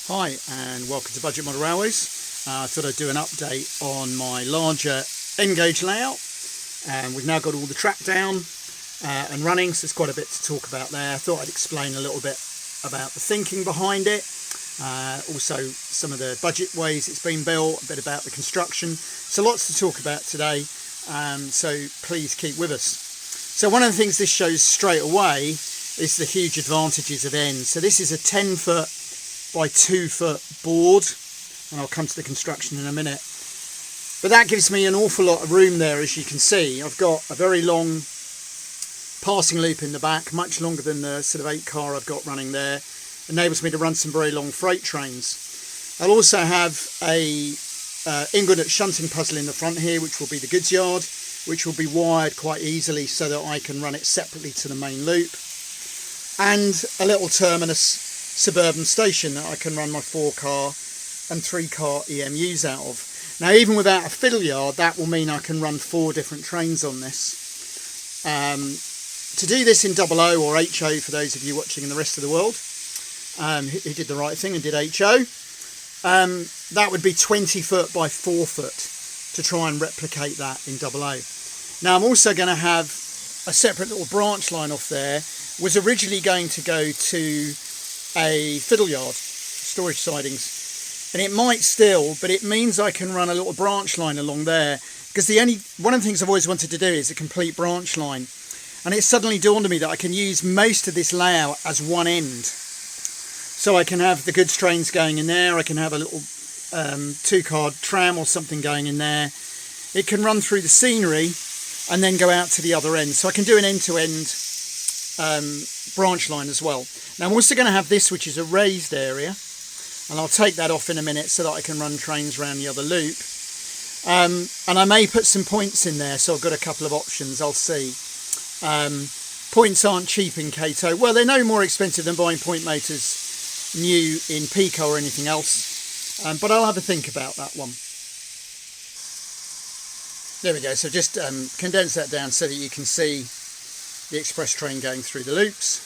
Hi and welcome to Budget Model Railways. I thought I'd do an update on my larger N-gauge layout, and we've now got all the track down and running, so there's quite a bit to talk about there. I thought I'd explain a little bit about the thinking behind it, also some of the budget ways it's been built, a bit about the construction. So lots to talk about today, so please keep with us. So one of the things this shows straight away is the huge advantages of N. So this is a 10-foot by 2-foot board, and I'll come to the construction in a minute, but that gives me an awful lot of room there. As you can see, I've got a very long passing loop in the back, much longer than the sort of 8 car I've got running there. Enables me to run some very long freight trains. I'll also have a ingot shunting puzzle in the front here, which will be the goods yard, which will be wired quite easily so that I can run it separately to the main loop, and a little terminus suburban station that I can run my 4 car and 3 car EMUs out of. Now, even without a fiddle yard, that will mean I can run 4 different trains on this. To do this in HO or HO, for those of you watching in the rest of the world who did the right thing and did HO, that would be 20 foot by 4 foot to try and replicate that in HO. Now, I'm also going to have a separate little branch line off there. Was originally going to go to a fiddle yard, storage sidings, and it might still, but it means I can run a little branch line along there, because one of the things I've always wanted to do is a complete branch line, and it suddenly dawned on me that I can use most of this layout as one end. So I can have the goods trains going in there, I can have a little 2-car tram or something going in there. It can run through the scenery and then go out to the other end, so I can do an end-to-end branch line as well. Now, I'm also going to have this, which is a raised area, and I'll take that off in a minute so that I can run trains around the other loop. And I may put some points in there, so I've got a couple of options. I'll see. Points aren't cheap in Kato. Well, they're no more expensive than buying point motors new in Pico or anything else, but I'll have a think about that one. There we go. So just condense that down so that you can see the express train going through the loops,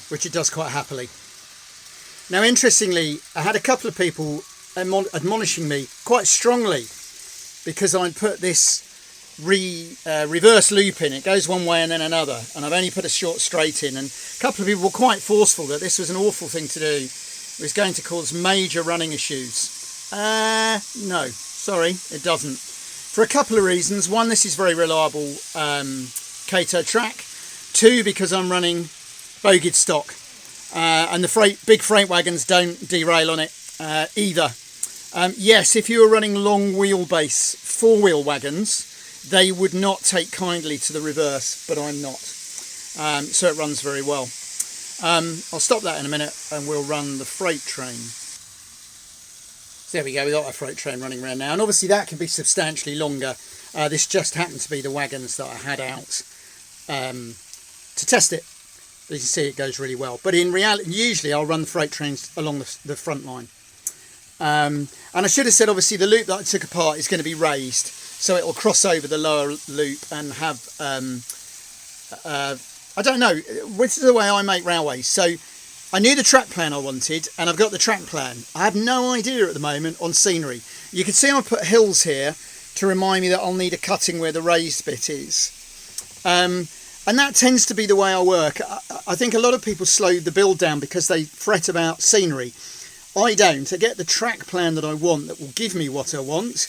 which it does quite happily. Now, interestingly, I had a couple of people admonishing me quite strongly because I put this reverse loop in. It goes one way and then another, and I've only put a short straight in, and a couple of people were quite forceful that this was an awful thing to do. It was going to cause major running issues. No, sorry, it doesn't. For a couple of reasons. One, this is very reliable Kato track. 2, because I'm running bogeyed stock, and the big freight wagons don't derail on it either. Yes, if you were running long wheelbase 4-wheel wagons, they would not take kindly to the reverse, but I'm not. So it runs very well. I'll stop that in a minute and we'll run the freight train. So there we go, we've got our freight train running around now, and obviously that can be substantially longer. This just happened to be the wagons that I had out to test it. As you can see, it goes really well. But in reality, usually I'll run the freight trains along the front line. And I should have said, obviously, the loop that I took apart is going to be raised, so it will cross over the lower loop and have, I don't know, this is the way I make railways. So I knew the track plan I wanted, and I've got the track plan. I have no idea at the moment on scenery. You can see I put hills here to remind me that I'll need a cutting where the raised bit is. And that tends to be the way I work. I think a lot of people slow the build down because they fret about scenery. I don't. I get the track plan that I want that will give me what I want,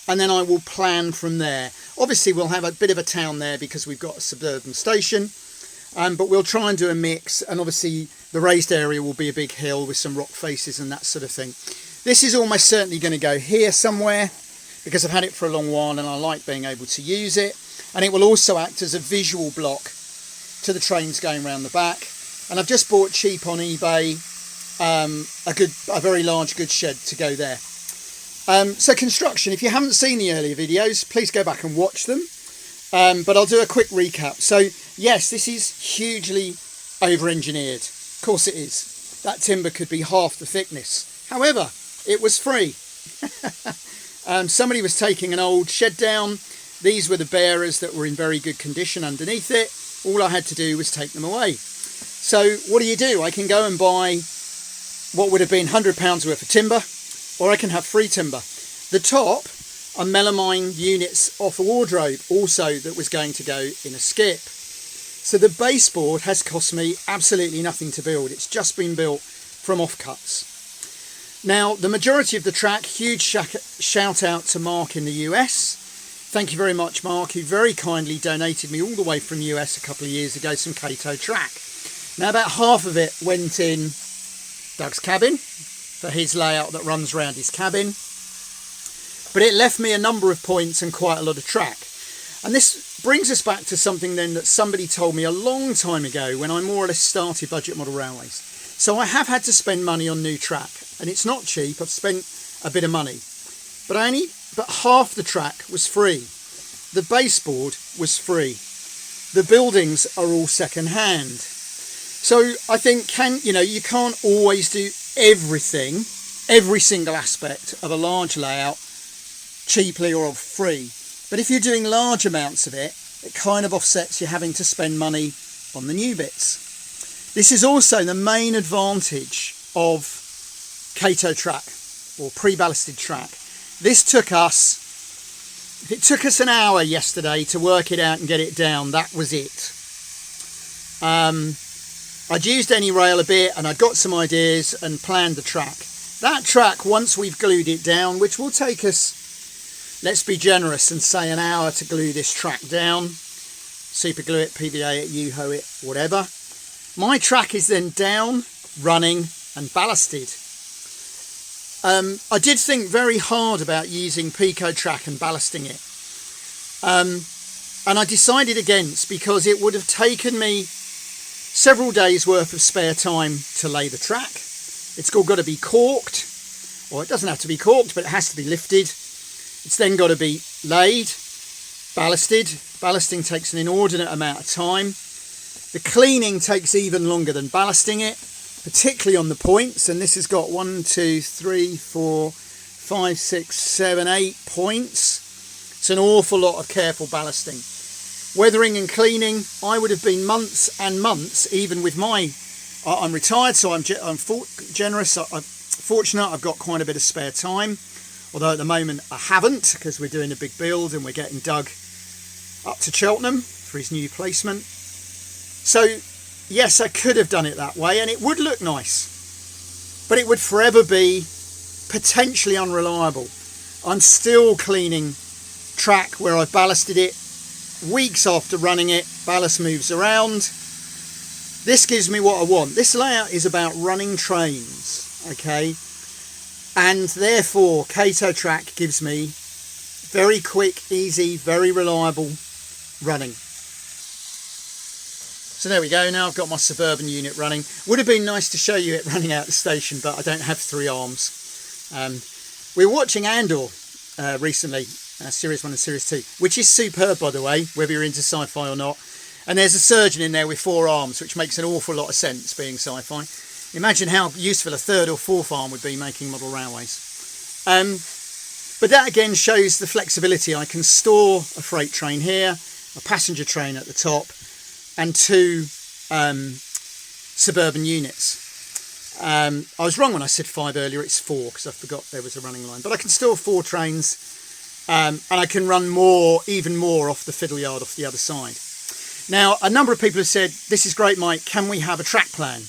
and then I will plan from there. Obviously, we'll have a bit of a town there because we've got a suburban station, but we'll try and do a mix, and obviously the raised area will be a big hill with some rock faces and that sort of thing. This is almost certainly going to go here somewhere because I've had it for a long while and I like being able to use it. And it will also act as a visual block to the trains going around the back. And I've just bought cheap on eBay a very large goods shed to go there. So construction, if you haven't seen the earlier videos, please go back and watch them. But I'll do a quick recap. So yes, this is hugely over-engineered. Of course it is. That timber could be half the thickness. However, it was free. Somebody was taking an old shed down. These were the bearers that were in very good condition underneath it. All I had to do was take them away. So what do? I can go and buy what would have been £100 worth of timber, or I can have free timber. The top are melamine units off a wardrobe also that was going to go in a skip. So the baseboard has cost me absolutely nothing to build. It's just been built from offcuts. Now, the majority of the track, huge shout out to Mark in the US. Thank you very much, Mark, who very kindly donated me all the way from US a couple of years ago some Kato track. Now, about half of it went in Doug's cabin for his layout that runs around his cabin. But it left me a number of points and quite a lot of track. And this brings us back to something then that somebody told me a long time ago when I more or less started Budget Model Railways. So I have had to spend money on new track, and it's not cheap. I've spent a bit of money, but half the track was free. The baseboard was free. The buildings are all second hand. So I think you can't always do everything, every single aspect of a large layout cheaply or free. But if you're doing large amounts of it, it kind of offsets you having to spend money on the new bits. This is also the main advantage of Kato track or pre-ballasted track. It took us an hour yesterday to work it out and get it down. That was it. I'd used any rail a bit and I'd got some ideas and planned the track. That track, once we've glued it down, which will take us, let's be generous and say an hour to glue this track down, super glue it, PVA it, U-ho it, whatever. My track is then down, running and ballasted. I did think very hard about using Pico track and ballasting it. And I decided against because it would have taken me several days worth of spare time to lay the track. It's got to be corked, or it doesn't have to be corked, but it has to be lifted. It's then got to be laid, ballasted. Ballasting takes an inordinate amount of time. The cleaning takes even longer than ballasting it, particularly on the points. And this has got 1, 2, 3, 4, 5, 6, 7, 8 points. It's an awful lot of careful ballasting. Weathering and cleaning, I would have been months and months, even with I'm retired, so I'm generous. I'm fortunate I've got quite a bit of spare time. Although at the moment I haven't, because we're doing a big build and we're getting Doug up to Cheltenham for his new placement. So yes, I could have done it that way and it would look nice, but it would forever be potentially unreliable. I'm still cleaning track where I've ballasted it. Weeks after running it, ballast moves around. This gives me what I want. This layout is about running trains, okay? And therefore, Kato track gives me very quick, easy, very reliable running. So there we go. Now I've got my Suburban unit running. Would have been nice to show you it running out the station, but I don't have 3 arms. We were watching Andor recently, Series 1 and Series 2, which is superb, by the way, whether you're into sci-fi or not. And there's a surgeon in there with 4 arms, which makes an awful lot of sense being sci-fi. Imagine how useful a 3rd or 4th arm would be making model railways. But that again shows the flexibility. I can store a freight train here, a passenger train at the top, and 2 Suburban units. I was wrong when I said 5 earlier, it's 4 because I forgot there was a running line. But I can store 4 trains and I can run even more off the fiddle yard off the other side. Now, a number of people have said, this is great, Mike, can we have a track plan?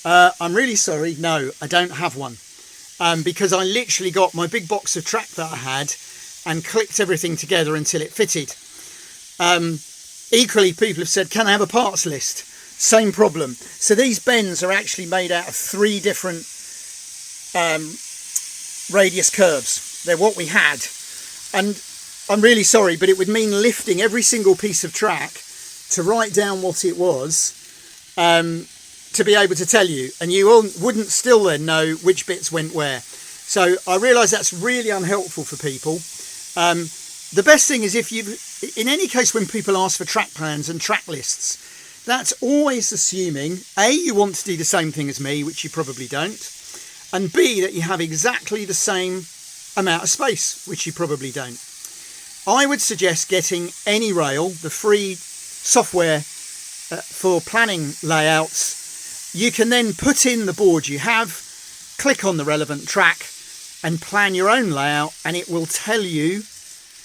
I'm really sorry, no, I don't have one. Because I literally got my big box of track that I had and clicked everything together until it fitted. Equally, people have said, can I have a parts list? Same problem. So these bends are actually made out of 3 different radius curves. They're what we had. And I'm really sorry, but it would mean lifting every single piece of track to write down what it was to be able to tell you. And you wouldn't still then know which bits went where. So I realise that's really unhelpful for people. The best thing is in any case when people ask for track plans and track lists, that's always assuming A, you want to do the same thing as me, which you probably don't, and B, that you have exactly the same amount of space, which you probably don't. I would suggest getting any rail, the free software for planning layouts. You can then put in the board you have click on the relevant track and plan your own layout, and it will tell you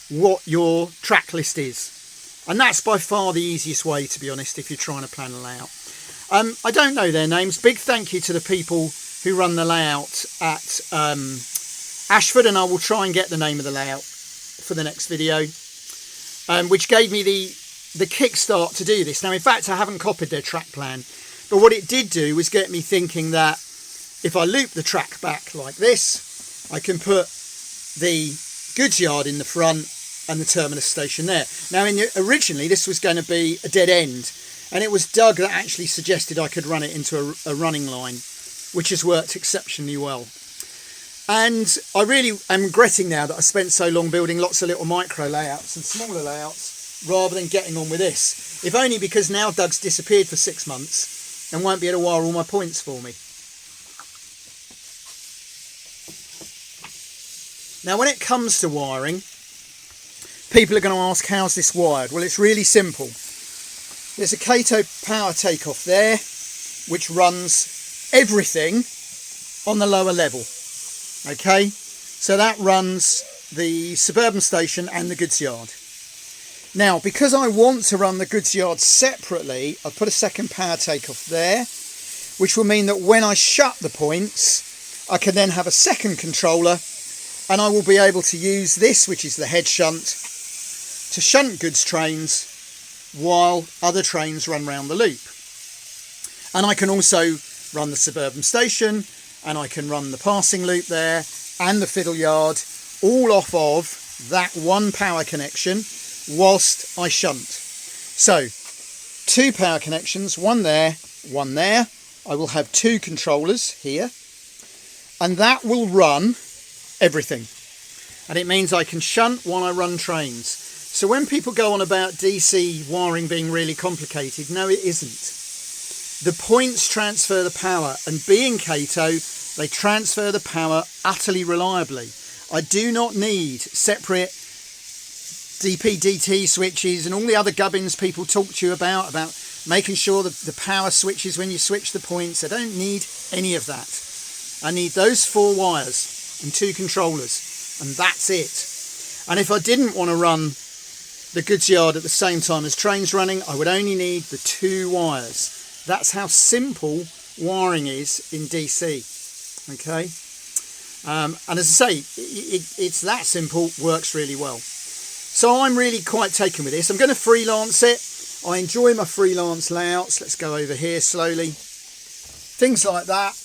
what your track list is. And that's by far the easiest way, to be honest, if you're trying to plan a layout. I don't know their names. Big thank you to the people who run the layout at Ashford, and I will try and get the name of the layout for the next video, which gave me the kickstart to do this. Now, in fact, I haven't copied their track plan, but what it did do was get me thinking that if I loop the track back like this, I can put the goods yard in the front and the terminus station there. Now, originally this was going to be a dead end, and it was Doug that actually suggested I could run it into a running line, which has worked exceptionally well. And I really am regretting now that I spent so long building lots of little micro layouts and smaller layouts rather than getting on with this. If only because now Doug's disappeared for 6 months and won't be able to wire all my points for me. Now, when it comes to wiring, people are going to ask, how's this wired? Well, it's really simple. There's a Kato power takeoff there, which runs everything on the lower level. Okay, so that runs the suburban station and the goods yard. Now, because I want to run the goods yard separately, I've put a second power takeoff there, which will mean that when I shut the points, I can then have a second controller, and I will be able to use this, which is the head shunt, to shunt goods trains while other trains run round the loop. And I can also run the suburban station, and I can run the passing loop there and the fiddle yard, all off of that one power connection whilst I shunt. So 2 power connections, one there, one there. I will have 2 controllers here, and that will run everything. And it means I can shunt while I run trains. So when people go on about DC wiring being really complicated, no, it isn't. The points transfer the power, and being Kato, they transfer the power utterly reliably. I do not need separate DP-DT switches and all the other gubbins people talk to you about making sure that the power switches when you switch the points. I don't need any of that. I need those 4 wires and 2 controllers, and that's it. And if I didn't want to run the goods yard at the same time as trains running, I would only need the 2 wires. That's how simple wiring is in DC. Okay, and as I say, it's that simple, works really well. So I'm really quite taken with this. I'm going to freelance it. I enjoy my freelance layouts. Let's go over here slowly. Things like that.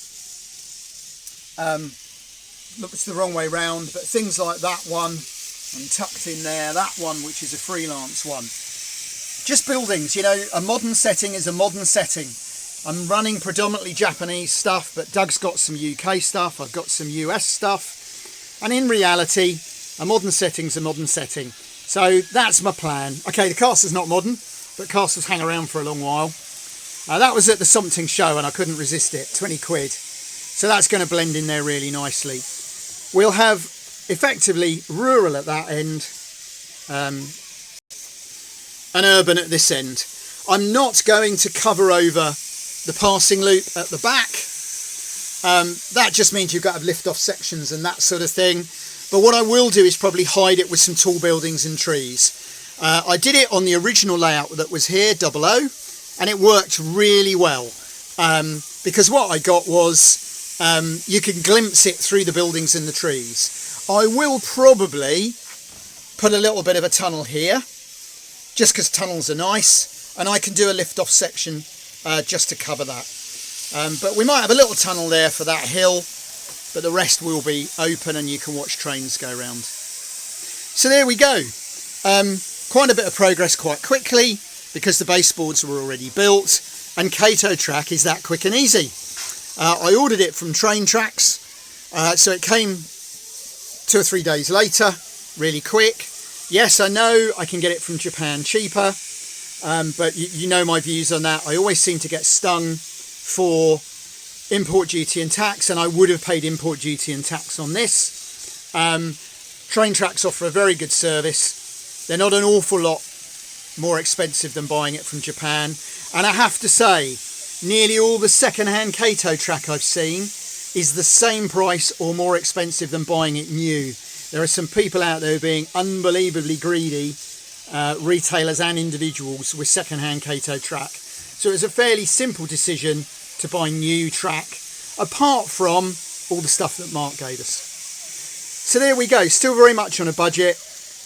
Look, it's the wrong way round, but things like that one, and tucked in there, that one, which is a freelance one. Just buildings, you know, a modern setting is a modern setting. I'm running predominantly Japanese stuff, but Doug's got some UK stuff, I've got some US stuff. And in reality, a modern setting's a modern setting. So that's my plan. Okay, the castle's not modern, but castles hang around for a long while. That was at the Something show and I couldn't resist it, 20 quid. So that's going to blend in there really nicely. We'll have effectively rural at that end, and urban at this end. I'm not going to cover over the passing loop at the back. That just means you've got to have lift off sections and that sort of thing. But what I will do is probably hide it with some tall buildings and trees. I did it on the original layout that was here, 00, and it worked really well. Because what I got was you can glimpse it through the buildings and the trees. I will probably put a little bit of a tunnel here, just because tunnels are nice, and I can do a lift off section just to cover that. But we might have a little tunnel there for that hill, but the rest will be open and you can watch trains go round. So there we go. Quite a bit of progress quite quickly because the baseboards were already built, and Kato track is that quick and easy. I ordered it from Train Tracks, so it came 2 or 3 days later, really quick. Yes, I know I can get it from Japan cheaper, but you know my views on that. I always seem to get stung for import duty and tax, and I would have paid import duty and tax on this. Train Tracks offer a very good service. They're not an awful lot more expensive than buying it from Japan, and I have to say, nearly all the second-hand Kato track I've seen is the same price or more expensive than buying it new. There are some people out there being unbelievably greedy, retailers and individuals, with second-hand Kato track. So it was a fairly simple decision to buy new track, apart from all the stuff that Mark gave us. So there we go, still very much on a budget,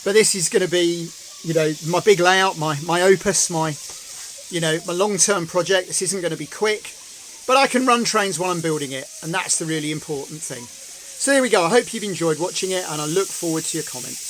but this is going to be, you know, my big layout, my opus, my long-term project. This isn't going to be quick, but I can run trains while I'm building it, and that's the really important thing. So there we go. I hope you've enjoyed watching it, and I look forward to your comments.